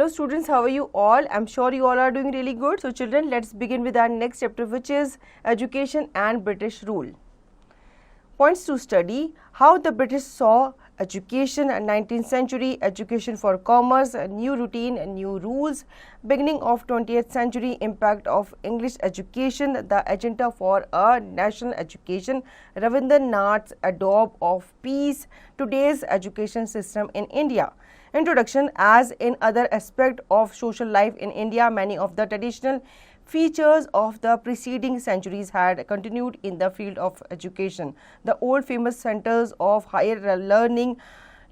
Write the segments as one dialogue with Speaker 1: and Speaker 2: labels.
Speaker 1: Hello students, how are you all? I'm sure you all are doing really good. So children, let's begin with our next chapter, which is Education and British Rule. Points to study: how the British saw education, 19th century, education for commerce, a new routine, new rules, beginning of 20th century, impact of English education, the agenda for a national education, Rabindranath's adobe of peace, today's education system in India. Introduction: as in other aspects of social life in India, many of the traditional features of the preceding centuries had continued in the field of education. The old famous centers of higher learning,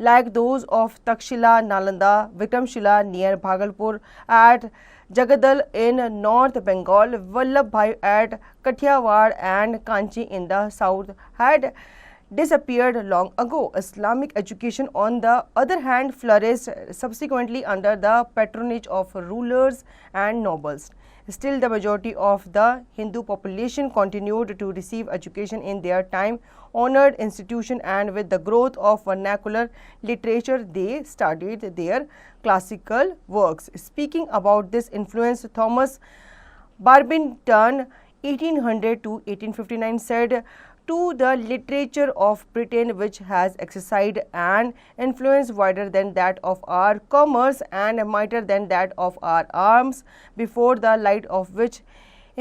Speaker 1: like those of Takshila, Nalanda, Vikramshila near Bhagalpur, at Jagadal in North Bengal, Vallabhbhai at Kathiawar, and Kanchi in the south, had disappeared long ago. Islamic education, on the other hand, flourished subsequently under the patronage of rulers and nobles. Still, the majority of the Hindu population continued to receive education in their time-honored institution, and with the growth of vernacular literature, they studied their classical works. Speaking about this influence, Thomas Barbington, 1800 to 1859, said, "To the literature of Britain, which has exercised an influence wider than that of our commerce and mightier than that of our arms, before the light of which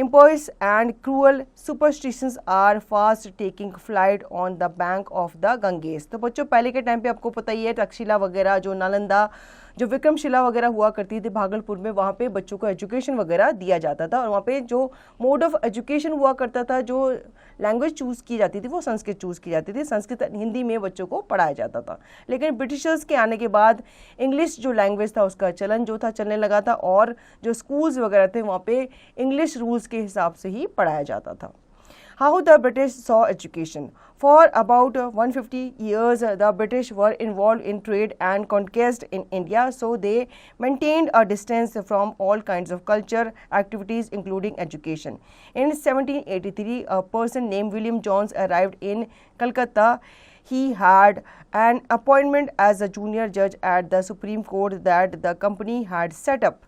Speaker 1: impious and cruel superstitions are fast taking flight on the bank of the Ganges." तो बच्चों, पहले के time पे आपको पता ही है, तक्षशिला वगैरह, जो नालंदा, जो विक्रमशिला वगैरह हुआ करती थी भागलपुर में, वहाँ पे बच्चों को एजुकेशन वगैरह दिया जाता था, और वहाँ पे जो मोड ऑफ एजुकेशन हुआ करता था, जो लैंग्वेज चूज़ की जाती थी, वो संस्कृत चूज़ की जाती थी। संस्कृत हिंदी में बच्चों को पढ़ाया जाता था। लेकिन ब्रिटिशर्स के आने के बाद इंग्लिश जो लैंग्वेज था, उसका चलन जो था चलने लगा था, और जो स्कूल्स वगैरह थे वहाँ पे इंग्लिश रूल्स के हिसाब से ही पढ़ाया जाता था। How the British saw education. For about 150 years, the British were involved in trade and conquest in India, so they maintained a distance from all kinds of culture activities, including education. In 1783, a person named William Jones arrived in Calcutta. He had an appointment as a junior judge at the Supreme Court that the company had set up.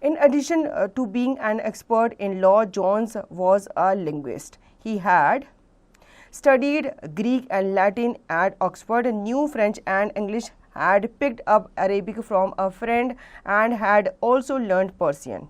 Speaker 1: In addition to being an expert in law, Jones was a linguist. He had studied Greek and Latin at Oxford, knew French and English, had picked up Arabic from a friend, and had also learned Persian.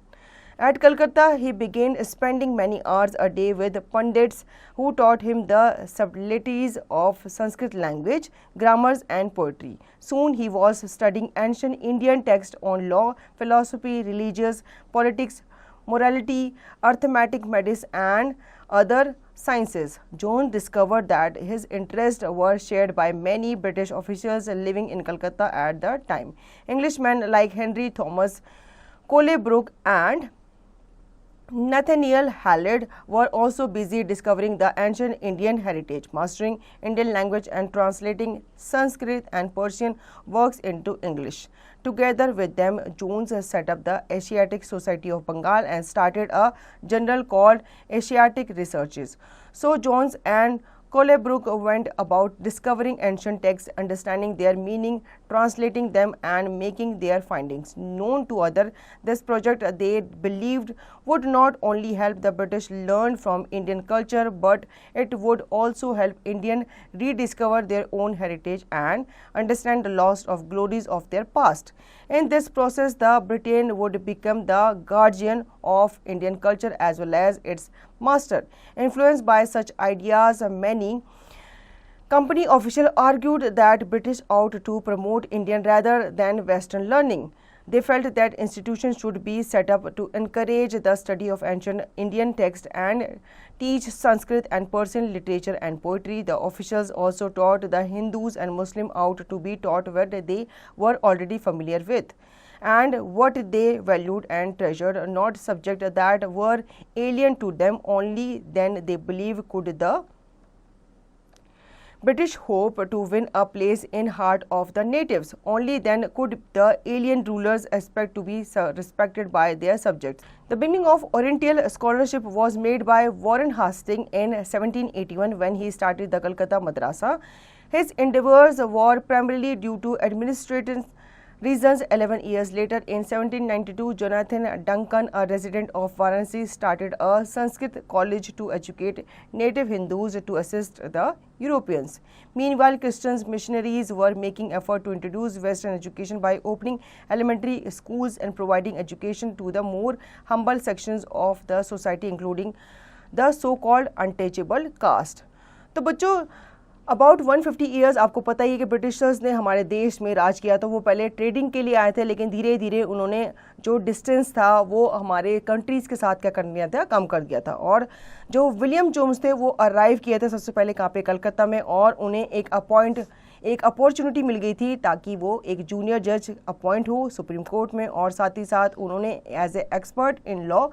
Speaker 1: At Calcutta, he began spending many hours a day with pandits who taught him the subtleties of Sanskrit language, grammars, and poetry. Soon he was studying ancient Indian texts on law, philosophy, religious, politics, morality, arithmetic, medicine, and other sciences. Jones discovered that his interests were shared by many British officials living in Calcutta at the time. Englishmen like Henry Thomas Colebrooke and Nathaniel Hallett were also busy discovering the ancient Indian heritage, mastering Indian language, and translating Sanskrit and Persian works into English. Together with them, Jones set up the Asiatic Society of Bengal and started a journal called Asiatic Researches. So Jones and Colebrooke went about discovering ancient texts, understanding their meaning, translating them, and making their findings known to others. This project, they believed, would not only help the British learn from Indian culture, but it would also help Indians rediscover their own heritage and understand the loss of glories of their past. In this process, the Britain would become the guardian of Indian culture as well as its master. Influenced by such ideas, many company officials argued that British ought to promote Indian rather than Western learning. They felt that institutions should be set up to encourage the study of ancient Indian texts and teach Sanskrit and Persian literature and poetry. The officials also taught the Hindus and Muslims out to be taught what they were already familiar with and what they valued and treasured, not subjects that were alien to them. Only then, they believe, could the British hope to win a place in heart of the natives. Only then could the alien rulers expect to be respected by their subjects. The beginning of Oriental scholarship was made by Warren Hastings in 1781 when he started the Calcutta Madrasa. His endeavors were primarily due to administrative reasons. 11 years later, in 1792, Jonathan Duncan, a resident of Varanasi, started a Sanskrit college to educate native Hindus to assist the Europeans. Meanwhile, Christian missionaries were making effort to introduce Western education by opening elementary schools and providing education to the more humble sections of the society, including the so-called untouchable caste. तो बच्चों, about 150 years आपको पता ही है कि Britishers ने हमारे देश में राज किया। तो वो पहले ट्रेडिंग के लिए आए थे, लेकिन धीरे धीरे उन्होंने जो डिस्टेंस था वो हमारे कंट्रीज़ के साथ क्या कर दिया था, कम कर दिया था। और जो विलियम जोन्स थे वो अराइव किए थे सबसे पहले कहाँ पे, कलकत्ता में, और उन्हें एक अपॉर्चुनिटी मिल गई थी ताकि वो एक जूनियर जज अपॉइंट हो सुप्रीम कोर्ट में, और साथ ही साथ उन्होंने as a expert in law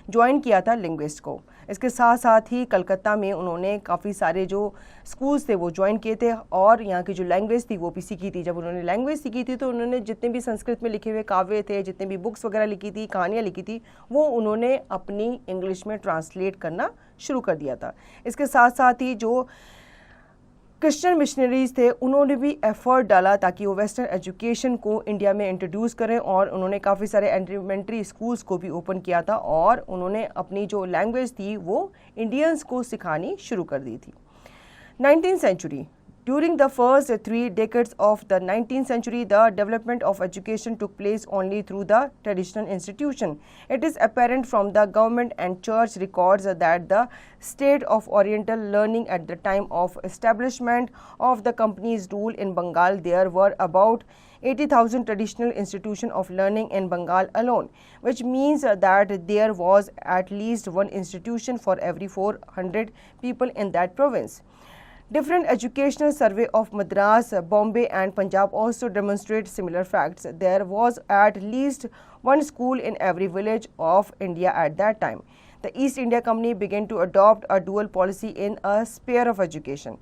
Speaker 1: join किया था लिंग्विस्ट को। इसके साथ साथ ही कलकत्ता में उन्होंने काफ़ी सारे जो स्कूल्स थे वो ज्वाइन किए थे, और यहाँ की जो लैंग्वेज थी वो भी सीखी थी। जब उन्होंने लैंग्वेज सीखी थी तो उन्होंने जितने भी संस्कृत में लिखे हुए काव्य थे, जितने भी बुक्स वगैरह लिखी थी, कहानियाँ लिखी थी, वो उन्होंने अपनी इंग्लिश में ट्रांसलेट करना शुरू कर दिया था। इसके साथ साथ ही जो क्रिश्चियन मिशनरीज थे उन्होंने भी एफर्ट डाला ताकि वो वेस्टर्न एजुकेशन को इंडिया में इंट्रोड्यूस करें, और उन्होंने काफ़ी सारे एलिमेंट्री स्कूल्स को भी ओपन किया था, और उन्होंने अपनी जो लैंग्वेज थी वो इंडियंस को सिखानी शुरू कर दी थी। 19th century. During the first 3 decades of the 19th century, the development of education took place only through the traditional institution. It is apparent from the government and church records that the state of Oriental learning at the time of establishment of the company's rule in Bengal, there were about 80,000 traditional institutions of learning in Bengal alone, which means that there was at least one institution for every 400 people in that province. Different educational survey of Madras, Bombay and Punjab also demonstrate similar facts. There was at least one school in every village of India at that time. The East India Company began to adopt a dual policy in a sphere of education.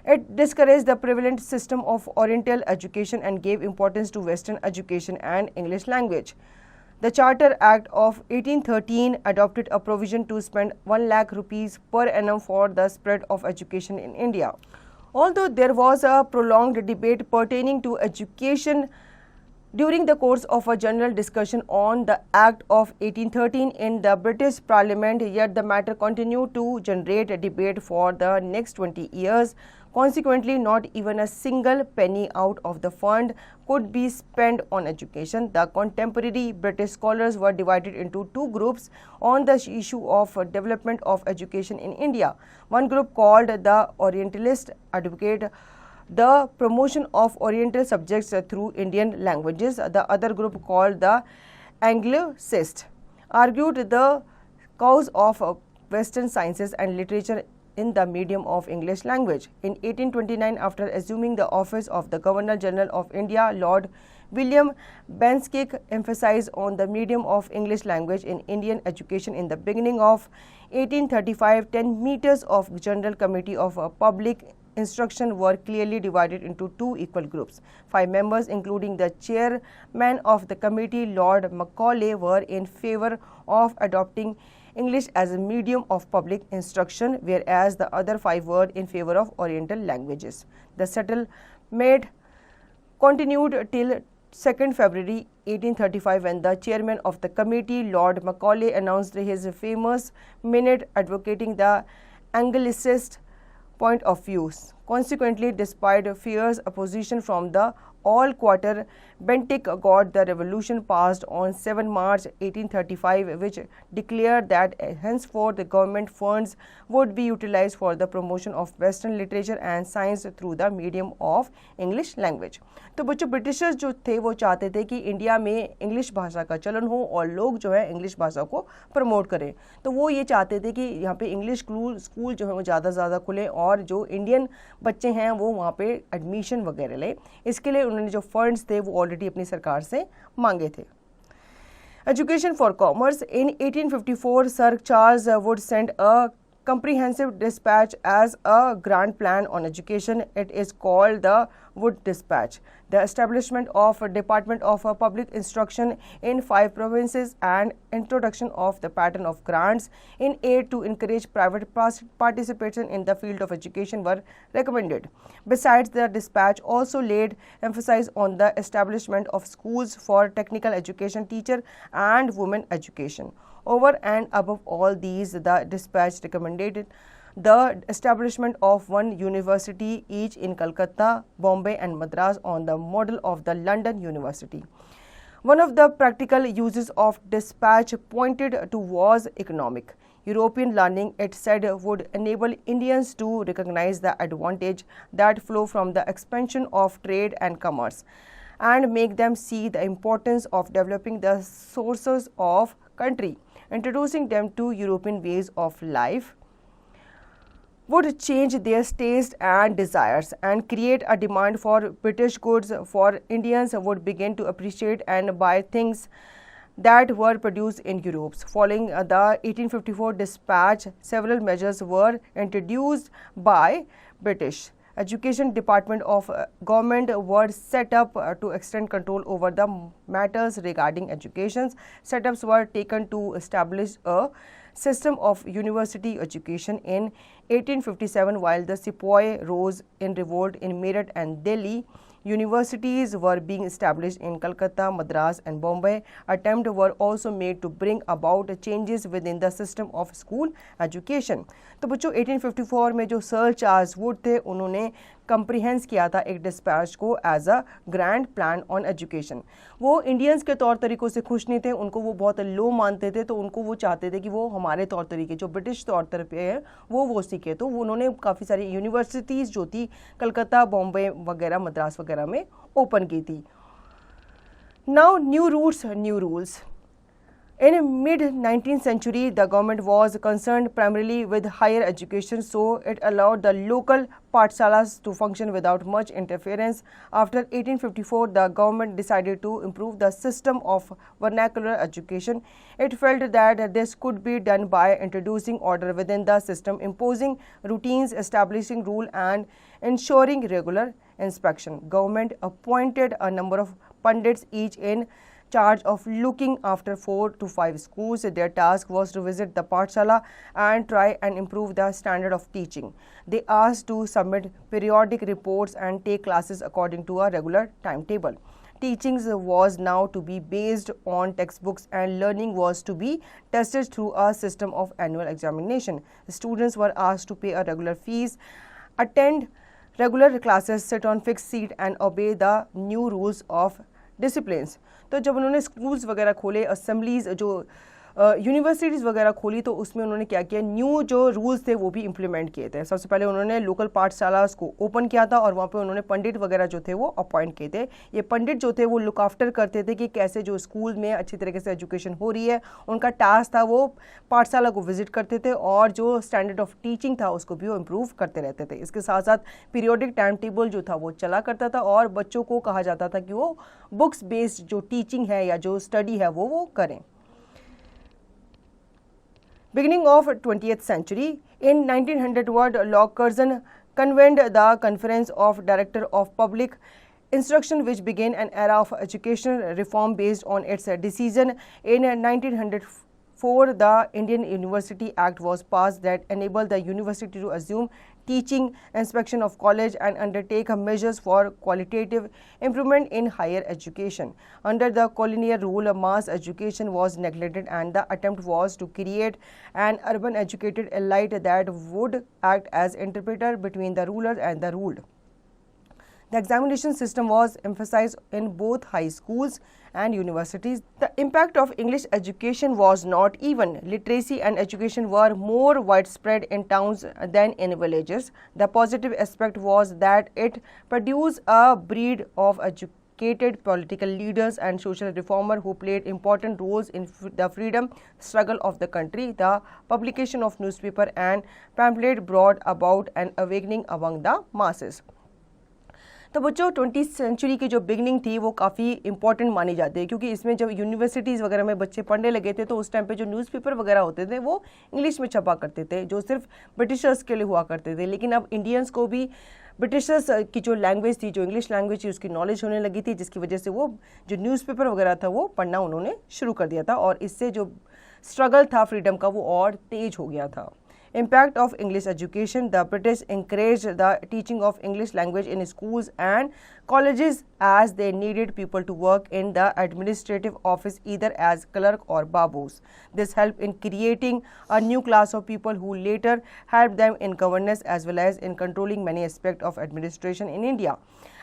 Speaker 1: It discouraged the prevalent system of Oriental education and gave importance to Western education and English language. The Charter Act of 1813 adopted a provision to spend 1 lakh rupees per annum for the spread of education in India. Although there was a prolonged debate pertaining to education during the course of a general discussion on the Act of 1813 in the British Parliament, yet the matter continued to generate a debate for the next 20 years. Consequently, not even a single penny out of the fund could be spent on education. The contemporary British scholars were divided into two groups on the issue of development of education in India. One group, called the Orientalist, advocated the promotion of Oriental subjects through Indian languages. The other group, called the Anglicist, argued the cause of Western sciences and literature in the medium of English language. In 1829, after assuming the office of the Governor General of India, Lord William Bentinck emphasized on the medium of English language in Indian education. In the beginning of 1835, 10 meters of General Committee of Public Instruction were clearly divided into two equal groups. 5 members, including the chairman of the committee, Lord Macaulay, were in favor of adopting English as a medium of public instruction, whereas the other 5 were in favor of Oriental languages. The settlement continued till 2nd February 1835, when the chairman of the committee, Lord Macaulay, announced his famous minute advocating the Anglicist point of views. Consequently, despite fierce opposition from the all quarter, Bentinck got the revolution passed on 7 March 1835, which declared that henceforth the government funds would be utilized for the promotion of Western literature and science through the medium of English language. तो बच्चों, Britishers जो थे वो चाहते थे कि India में English भाषा का चलन हो और लोग जो है इंग्लिश भाषा को प्रमोट करें। तो वो ये चाहते थे कि यहाँ पे इंग्लिश स्कूल जो है वो ज़्यादा से ज़्यादा खुले और जो इंडियन बच्चे हैं वो वहाँ पे एडमिशन वगैरह लें। इसके लिए उन्होंने जो फंड्स थे वो ऑलरेडी अपनी सरकार से मांगे थे। Education for commerce. In 1854, Sir Charles Wood sent a comprehensive dispatch as a grand plan on education. It is called the Wood Dispatch. The establishment of a Department of Public Instruction in 5 provinces and introduction of the pattern of grants in aid to encourage private participation in the field of education were recommended. Besides, the dispatch also laid emphasis on the establishment of schools for technical education, teacher and women education. Over and above all these, the dispatch recommended the establishment of one university each in Calcutta, Bombay and Madras on the model of the London University. One of the practical uses of dispatch pointed to was economic. European learning, it said, would enable Indians to recognize the advantage that flow from the expansion of trade and commerce and make them see the importance of developing the sources of country. Introducing them to European ways of life would change their taste and desires and create a demand for British goods, for Indians would begin to appreciate and buy things that were produced in Europe. Following the 1854 dispatch, several measures were introduced by British Education Department of government were set up to extend control over the matters regarding education. Setups were taken to establish a system of university education in 1857 while the Sepoy rose in revolt in Meerut and Delhi. Universities were being established in Calcutta, Madras and Bombay. Attempts were also made to bring about changes within the system of school education. तो बच्चों 1854 में जो sir Charles Wood थे उन्होंने कंप्रीहेंस किया था एक dispatch को as a grand plan on education. वो इंडियंस के तौर तरीक़ों से खुश नहीं थे, उनको वो बहुत लो मानते थे, तो उनको वो चाहते थे कि वो हमारे तौर तरीके जो ब्रिटिश तौर तरीके हैं वो सीखे. तो उन्होंने काफ़ी सारी यूनिवर्सिटीज़ जो थी कलकत्ता, बॉम्बे वगैरह, मद्रास वगैरह में ओपन की थी. Now new routes, new rules. In mid-19th century, the government was concerned primarily with higher education, so it allowed the local pathshalas to function without much interference. After 1854, the government decided to improve the system of vernacular education. It felt that this could be done by introducing order within the system, imposing routines, establishing rules, and ensuring regular inspection. Government appointed a number of pundits, each in charge of looking after 4 to 5 schools. Their task was to visit the pathshala and try and improve the standard of teaching. They asked to submit periodic reports and take classes according to a regular timetable. Teachings was now to be based on textbooks and learning was to be tested through a system of annual examination. The students were asked to pay a regular fees, attend regular classes, sit on fixed seat and obey the new rules of disciplines. तो जब उन्होंने schools वगैरह खोले, assemblies जो universities वगैरह खोली, तो उसमें उन्होंने क्या किया, न्यू जो रूल्स थे वो भी इम्प्लीमेंट किए थे. सबसे पहले उन्होंने लोकल पाठशालास को ओपन किया था और वहाँ पे उन्होंने पंडित वगैरह जो थे वो अपॉइंट किए थे. ये पंडित जो थे वो लुक आफ्टर करते थे कि कैसे जो स्कूल में अच्छी तरीके से एजुकेशन हो रही है. उनका टास्क था वो पाठशाला को विजिट करते थे और जो स्टैंडर्ड ऑफ टीचिंग था उसको भी वो इम्प्रूव करते रहते थे. इसके साथ साथ पीरियोडिक टाइम टेबल जो था वो चला करता था और बच्चों को कहा जाता था कि वो बुक्स बेस्ड जो टीचिंग है या जो स्टडी है वो करें. Beginning of 20th century, in 1900 Lord Curzon convened the Conference of Director of Public Instruction, which began an era of educational reform based on its decision. In 1904, the Indian University Act was passed that enabled the university to assume teaching, inspection of college and undertake measures for qualitative improvement in higher education. Under the colonial rule, mass education was neglected and the attempt was to create an urban educated elite that would act as interpreter between the ruler and the ruled. The examination system was emphasized in both high schools and universities. The impact of English education was not even. Literacy and education were more widespread in towns than in villages. The positive aspect was that it produced a breed of educated political leaders and social reformers who played important roles in the freedom struggle of the country. The publication of newspaper and pamphlet brought about an awakening among the masses. तो बच्चों 20th century की जो beginning थी वो काफ़ी important मानी जाती है, क्योंकि इसमें जब यूनिवर्सिटीज़ वगैरह में बच्चे पढ़ने लगे थे तो उस टाइम पे जो न्यूज़पेपर वगैरह होते थे वो इंग्लिश में छपा करते थे, जो सिर्फ ब्रिटिशर्स के लिए हुआ करते थे। लेकिन अब इंडियंस को भी ब्रिटिशर्स की जो लैंग्वेज थी, जो इंग्लिश लैंग्वेज थी, उसकी नॉलेज होने लगी थी, जिसकी वजह से वो जो न्यूज़पेपर वगैरह था वो पढ़ना उन्होंने शुरू कर दिया था, और इससे जो स्ट्रगल था फ्रीडम का वो और तेज हो गया था। Impact of English education. The British encouraged the teaching of English language in schools and colleges as they needed people to work in the administrative office either as clerk or babus. This helped in creating a new class of people who later helped them in governance as well as in controlling many aspects of administration in India.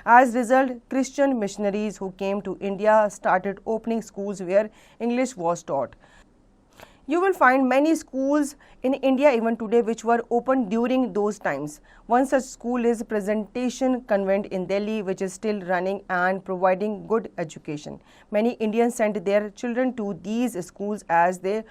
Speaker 1: As a result, Christian missionaries who came to India started opening schools where English was taught. You will find many schools in India even today which were opened during those times. One such school is Presentation Convent in Delhi, which is still running and providing good education. Many Indians sent their children to these schools as they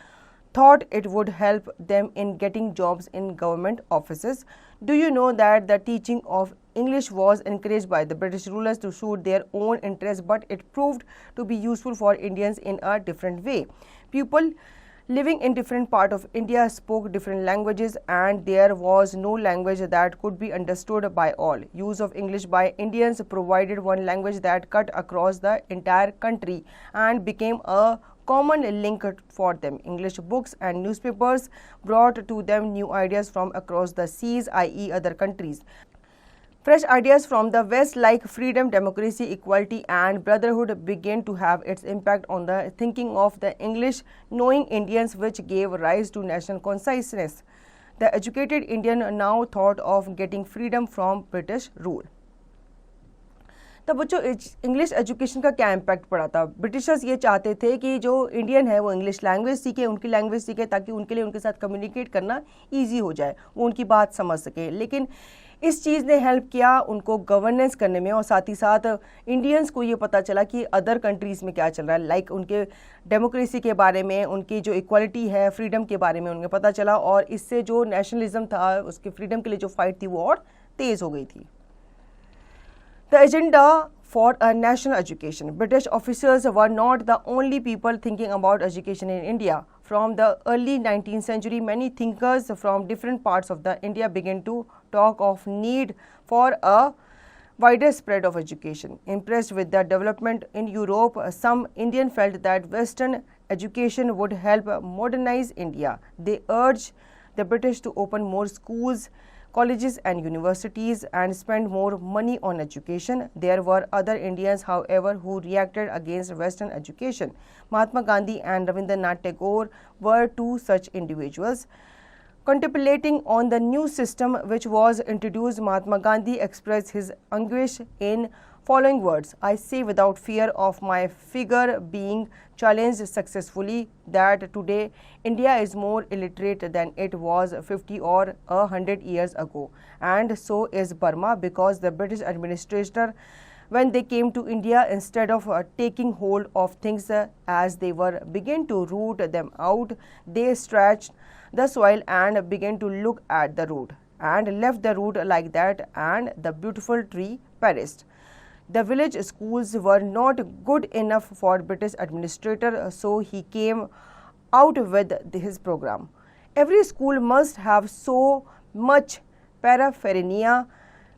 Speaker 1: thought it would help them in getting jobs in government offices. Do you know that the teaching of English was encouraged by the British rulers to suit their own interests, but it proved to be useful for Indians in a different way. People living in different parts of India spoke different languages, and there was no language that could be understood by all. Use of English by Indians provided one language that cut across the entire country and became a common link for them. English books and newspapers brought to them new ideas from across the seas, i.e. other countries. Fresh ideas from the West like freedom, democracy, equality and brotherhood began to have its impact on the thinking of the English-knowing Indians, which gave rise to national consciousness. The educated Indian now thought of getting freedom from British rule. तो बच्चों English education का क्या impact पड़ा था? Britishers ये चाहते थे कि जो इंडियन है वो इंग्लिश लैंग्वेज सीखे, उनकी लैंग्वेज सीखे, ताकि उनके लिए उनके साथ कम्युनिकेट करना ईजी हो जाए, वो उनकी बात समझ सके। लेकिन इस चीज़ ने हेल्प किया उनको गवर्नेंस करने में, और साथ ही साथ इंडियंस को ये पता चला कि अदर कंट्रीज़ में क्या चल रहा है, लाइक उनके डेमोक्रेसी के बारे में, उनकी जो इक्वालिटी है, फ्रीडम के बारे में उन्हें पता चला, और इससे जो नेशनलिज्म था, उसके फ्रीडम के लिए जो फाइट थी वो और तेज़ हो गई थी। The agenda for a national education. British officers were not the only people thinking about education in India. From the early 19th century, many thinkers from different parts of the India began to talk of need for a wider spread of education. Impressed with the development in Europe, some Indians felt that Western education would help modernize India. They urged the British to open more schools, colleges and universities and spend more money on education. There were other Indians, however, who reacted against Western education. Mahatma Gandhi and Rabindranath Tagore were two such individuals. Contemplating on the new system which was introduced, Mahatma Gandhi expressed his anguish in following words: I say without fear of my figure being challenged successfully that today India is more illiterate than it was 50 or 100 years ago, and so is Burma, because the British administrator, when they came to India, instead of taking hold of things as they were began to root them out, they stretched the soil and began to look at the root, and left the root like that, and the beautiful tree perished. The village schools were not good enough for British administrator, so he came out with his program. Every school must have so much paraphernalia,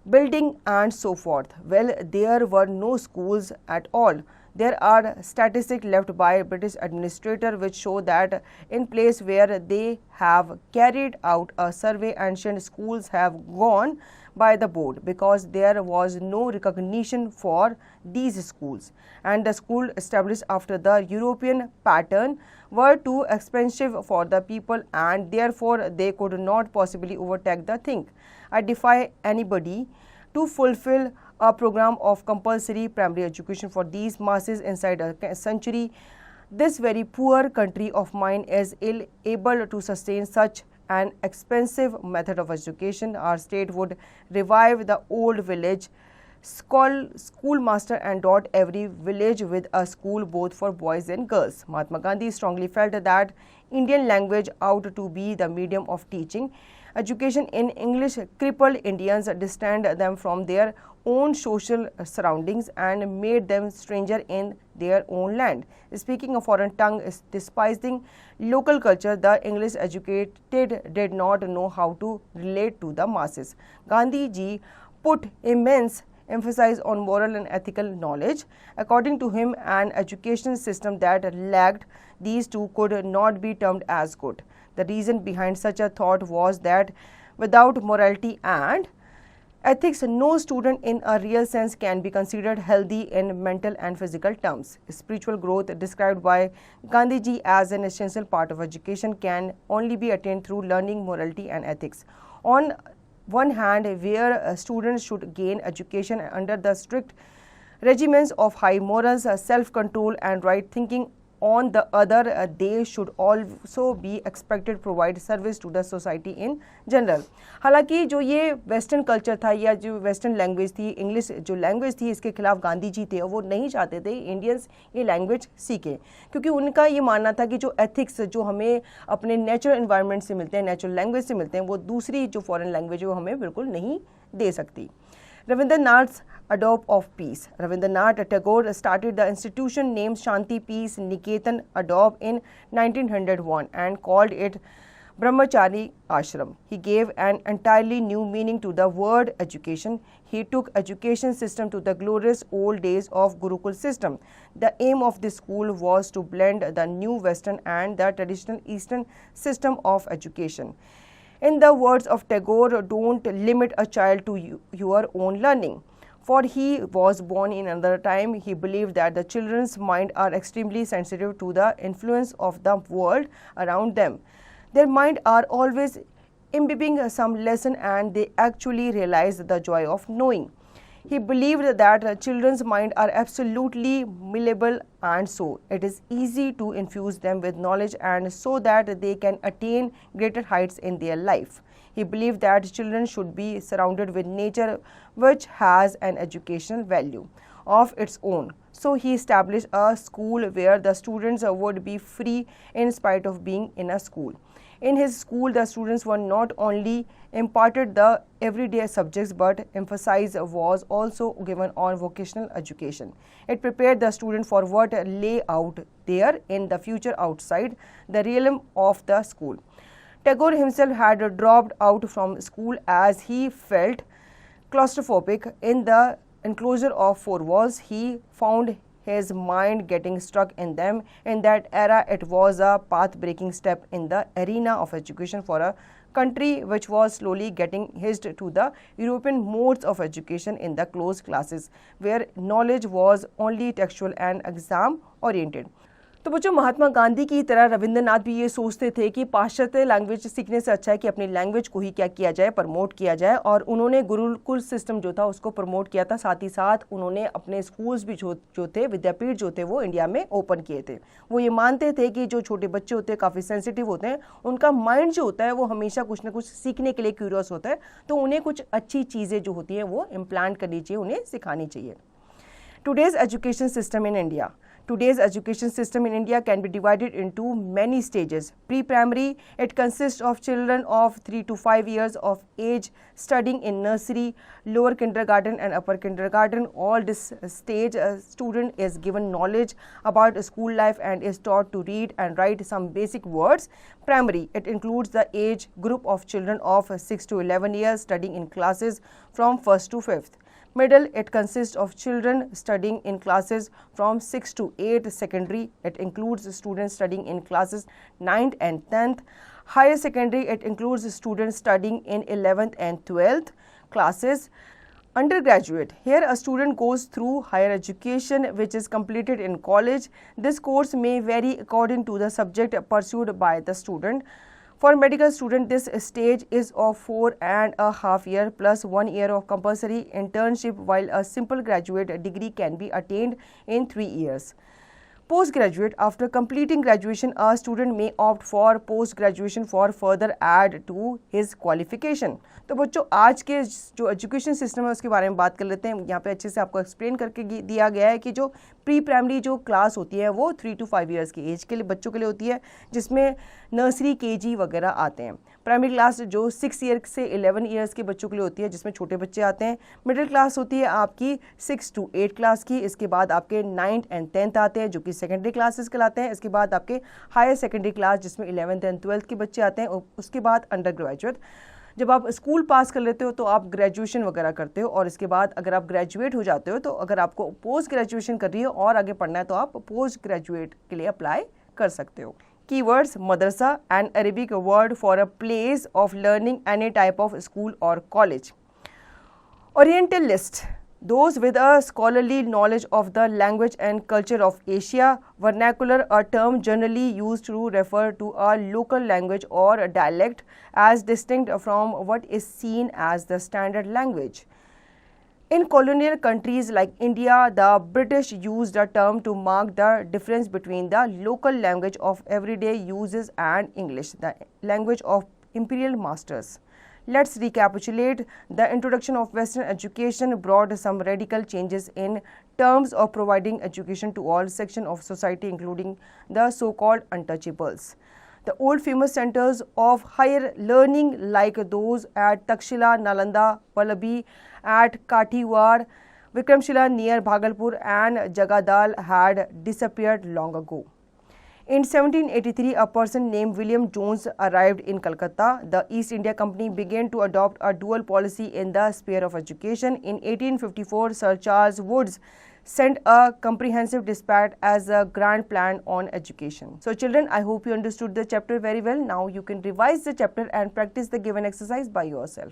Speaker 1: building and so forth. Well, there were no schools at all. There are statistics left by British administrator which show that in place where they have carried out a survey, ancient schools have gone by the board because there was no recognition for these schools, and the school established after the European pattern were too expensive for the people, and therefore they could not possibly overtake the thing. I defy anybody to fulfill a program of compulsory primary education for these masses inside a century. This very poor country of mine is ill able to sustain such an expensive method of education. Our state would revive the old village schoolmaster and dot every village with a school both for boys and girls. Mahatma Gandhi strongly felt that Indian language ought to be the medium of teaching. Education in English crippled Indians, distanced them from their own social surroundings and made them stranger in their own land. Speaking a foreign tongue, despising local culture, the English educated did not know how to relate to the masses. Gandhi ji put immense emphasis on moral and ethical knowledge. According to him, an education system that lacked these two could not be termed as good. The reason behind such a thought was that without morality and ethics, no student in a real sense can be considered healthy in mental and physical terms. Spiritual growth, described by Gandhiji as an essential part of education, can only be attained through learning morality and ethics. On one hand, where students should gain education under the strict regimens of high morals, self-control and right thinking, on the other, they should also be expected to provide service to the society in general. हालांकि जो ये western culture था या जो western language थी, English जो language थी, इसके खिलाफ गांधी जी थे और वो नहीं चाहते थे इंडियंस ये लैंग्वेज सीखें, क्योंकि उनका ये मानना था कि जो एथिक्स जो हमें अपने नेचुरल एनवायरनमेंट से मिलते हैं, नेचुरल लैंग्वेज से मिलते हैं, वो दूसरी जो फॉरेन लैंग्वेज है वो हमें बिल्कुल नहीं दे सकती. Rabindranath's Adobe of Peace. Rabindranath Tagore started the institution named Shanti Peace Niketan Adobe in 1901 and called it Brahmachari Ashram. He gave an entirely new meaning to the word education. He took education system to the glorious old days of Gurukul system. The aim of this school was to blend the new Western and the traditional Eastern system of education. In the words of Tagore, don't limit a child to your own learning. For he was born in another time, he believed that the children's mind are extremely sensitive to the influence of the world around them. Their mind are always imbibing some lesson and they actually realize the joy of knowing. He believed that children's mind are absolutely malleable and so it is easy to infuse them with knowledge and so that they can attain greater heights in their life. He believed that children should be surrounded with nature which has an educational value of its own. So he established a school where the students would be free in spite of being in a school. In his school, the students were not only imparted the everyday subjects but emphasis was also given on vocational education. It prepared the student for what lay out there in the future outside the realm of the school. Tagore himself had dropped out from school as he felt claustrophobic. In the enclosure of four walls, he found his mind getting stuck in them. In that era, it was a path-breaking step in the arena of education for a country which was slowly getting hitched to the European modes of education in the closed classes, where knowledge was only textual and exam-oriented. तो बच्चों, महात्मा गांधी की तरह रविंद्रनाथ भी ये सोचते थे कि पाश्चात्य लैंग्वेज सीखने से अच्छा है कि अपनी लैंग्वेज को ही क्या किया जाए, प्रमोट किया जाए, और उन्होंने गुरुकुल सिस्टम जो था उसको प्रमोट किया था. साथ ही साथ उन्होंने अपने स्कूल्स भी जो थे, विद्यापीठ जो थे, वो इंडिया में ओपन किए थे. वो ये मानते थे कि जो छोटे बच्चे होते हैं काफ़ी सेंसिटिव होते हैं, उनका माइंड जो होता है वो हमेशा कुछ ना कुछ सीखने के लिए क्यूरियस होता है, तो उन्हें कुछ अच्छी चीज़ें जो होती हैं वो इम्प्लांट करनी चाहिए, उन्हें सिखानी चाहिए. Today's education system in India. Today's education system in India can be divided into many stages. Pre-primary, it consists of children of 3 to 5 years of age studying in nursery, lower kindergarten and upper kindergarten. All this stage, a student is given knowledge about school life and is taught to read and write some basic words. Primary, it includes the age group of children of 6 to 11 years studying in classes from 1st to 5th. Middle, it consists of children studying in classes from 6 to 8. Secondary, it includes students studying in classes 9th and 10th. Higher secondary, it includes students studying in 11th and 12th classes. Undergraduate, here a student goes through higher education which is completed in college. This course may vary according to the subject pursued by the student. For medical student, this stage is of 4.5 years plus 1 year of compulsory internship, while a simple graduate degree can be attained in 3 years. Postgraduate, after completing graduation, a student may opt for post-graduation for further add to his qualification. तो बच्चों, आज के जो education system है उसके बारे में बात कर लेते हैं. यहाँ पे अच्छे से आपको एक्सप्लेन करके दिया गया है कि जो प्री प्राइमरी जो क्लास होती है वो 3 to 5 ईयर्स की एज के लिए बच्चों के लिए होती है, जिसमें नर्सरी, केजी वगैरह आते हैं. प्राइमरी क्लास जो 6 ईयर से 11 ईयर्स के बच्चों के लिए होती है, जिसमें छोटे बच्चे आते हैं। मिडिल क्लास होती है आपकी 6 to 8 क्लास की। इसके बाद आपके 9th and 10th आते हैं जो कि सेकेंडरी क्लासेस कहलाते हैं। इसके बाद आपके हायर सेकेंडरी क्लास जिसमें 11th and 12th के बच्चे आते हैं। उसके बाद अंडर ग्रेजुएट। जब आप स्कूल पास कर लेते हो तो आप ग्रेजुएशन वगैरह करते हो, और इसके बाद अगर आप ग्रेजुएट हो जाते हो तो अगर आपको पोस्ट ग्रेजुएशन करनी है और आगे पढ़ना है तो आप पोस्ट ग्रेजुएट के लिए अप्लाई कर सकते हो। Keywords: madrasa, an Arabic word for a place of learning, any type of school or college. Orientalist: those with a scholarly knowledge of the language and culture of Asia. Vernacular: a term generally used to refer to a local language or a dialect as distinct from what is seen as the standard language. In colonial countries like India, the British used the term to mark the difference between the local language of everyday uses and English, the language of imperial masters. Let's recapitulate. The introduction of Western education brought some radical changes in terms of providing education to all sections of society, including the so-called untouchables. The old famous centers of higher learning like those at Takshila, Nalanda, Vallabhi, at Kathiawar, Vikramshila near Bhagalpur and Jagadal had disappeared long ago. In 1783, a person named William Jones arrived in Calcutta. The East India Company began to adopt a dual policy in the sphere of education. In 1854, Sir Charles Woods sent a comprehensive dispatch as a grand plan on education. So children, I hope you understood the chapter very well. Now you can revise the chapter and practice the given exercise by yourself.